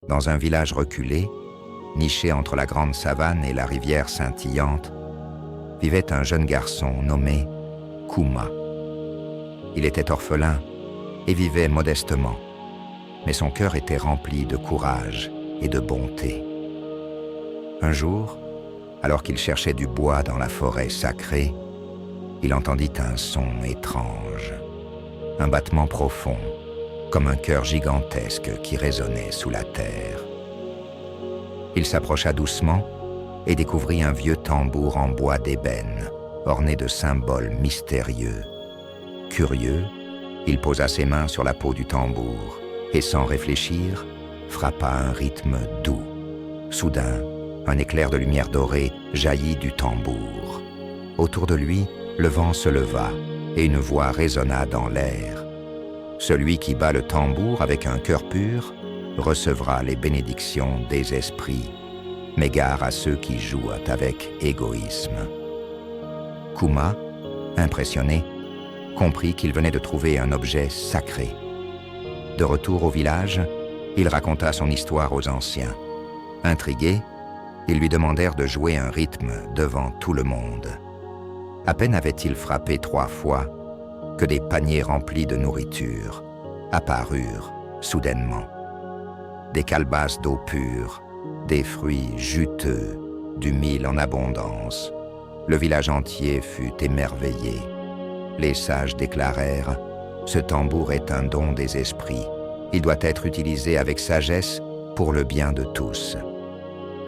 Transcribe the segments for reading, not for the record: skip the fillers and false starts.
Dans un village reculé, niché entre la grande savane et la rivière scintillante, vivait un jeune garçon nommé Kuma. Il était orphelin et vivait modestement, mais son cœur était rempli de courage et de bonté. Un jour, alors qu'il cherchait du bois dans la forêt sacrée, il entendit un son étrange, un battement profond, comme un cœur gigantesque qui résonnait sous la terre. Il s'approcha doucement et découvrit un vieux tambour en bois d'ébène, orné de symboles mystérieux. Curieux, il posa ses mains sur la peau du tambour et, sans réfléchir, frappa un rythme doux. Soudain, un éclair de lumière dorée jaillit du tambour. Autour de lui, le vent se leva et une voix résonna dans l'air. Celui qui bat le tambour avec un cœur pur recevra les bénédictions des esprits, mais gare à ceux qui jouent avec égoïsme. Kuma, impressionné, comprit qu'il venait de trouver un objet sacré. De retour au village, il raconta son histoire aux anciens. Intrigués, ils lui demandèrent de jouer un rythme devant tout le monde. À peine avait-il frappé 3 fois que des paniers remplis de nourriture apparurent soudainement. Des calebasses d'eau pure, des fruits juteux, du mil en abondance. Le village entier fut émerveillé. Les sages déclarèrent « Ce tambour est un don des esprits. Il doit être utilisé avec sagesse pour le bien de tous. »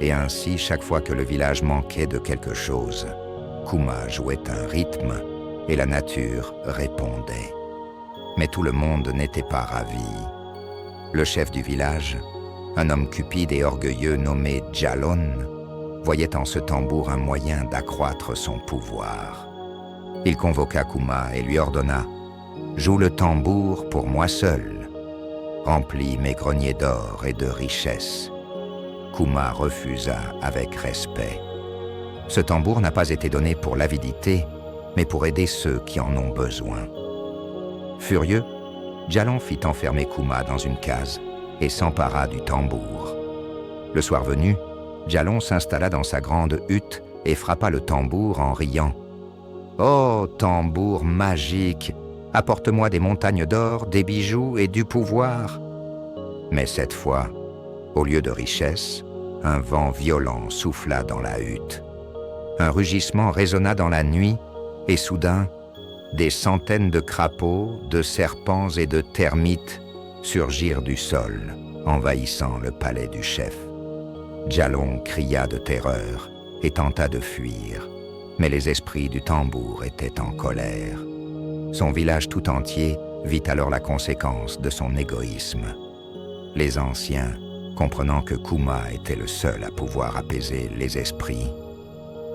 Et ainsi, chaque fois que le village manquait de quelque chose, Kuma jouait un rythme et la nature répondait. Mais tout le monde n'était pas ravi. Le chef du village, un homme cupide et orgueilleux nommé Djalon, voyait en ce tambour un moyen d'accroître son pouvoir. Il convoqua Kuma et lui ordonna « Joue le tambour pour moi seul. Remplis mes greniers d'or et de richesses. » Kuma refusa avec respect. Ce tambour n'a pas été donné pour l'avidité, mais pour aider ceux qui en ont besoin. Furieux, Djalon fit enfermer Kuma dans une case et s'empara du tambour. Le soir venu, Djalon s'installa dans sa grande hutte et frappa le tambour en riant. « Oh, tambour magique, apporte-moi des montagnes d'or, des bijoux et du pouvoir !» Mais cette fois, au lieu de richesse, un vent violent souffla dans la hutte. Un rugissement résonna dans la nuit et soudain, des centaines de crapauds, de serpents et de termites surgirent du sol, envahissant le palais du chef. Djalon cria de terreur et tenta de fuir, mais les esprits du tambour étaient en colère. Son village tout entier vit alors la conséquence de son égoïsme. Les anciens, comprenant que Kuma était le seul à pouvoir apaiser les esprits,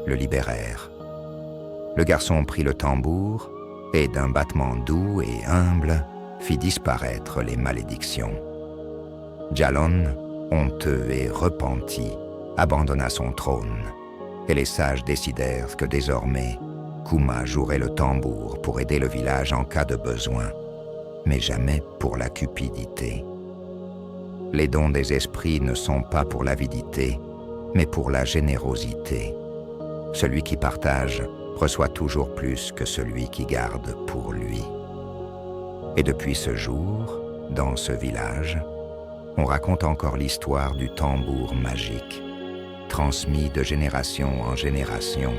le libérèrent. Le garçon prit le tambour et, d'un battement doux et humble, fit disparaître les malédictions. Djalon, honteux et repenti, abandonna son trône, et les sages décidèrent que désormais, Kuma jouerait le tambour pour aider le village en cas de besoin, mais jamais pour la cupidité. Les dons des esprits ne sont pas pour l'avidité, mais pour la générosité. Celui qui partage reçoit toujours plus que celui qui garde pour lui. Et depuis ce jour, dans ce village, on raconte encore l'histoire du tambour magique, transmis de génération en génération,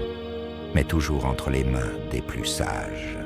mais toujours entre les mains des plus sages.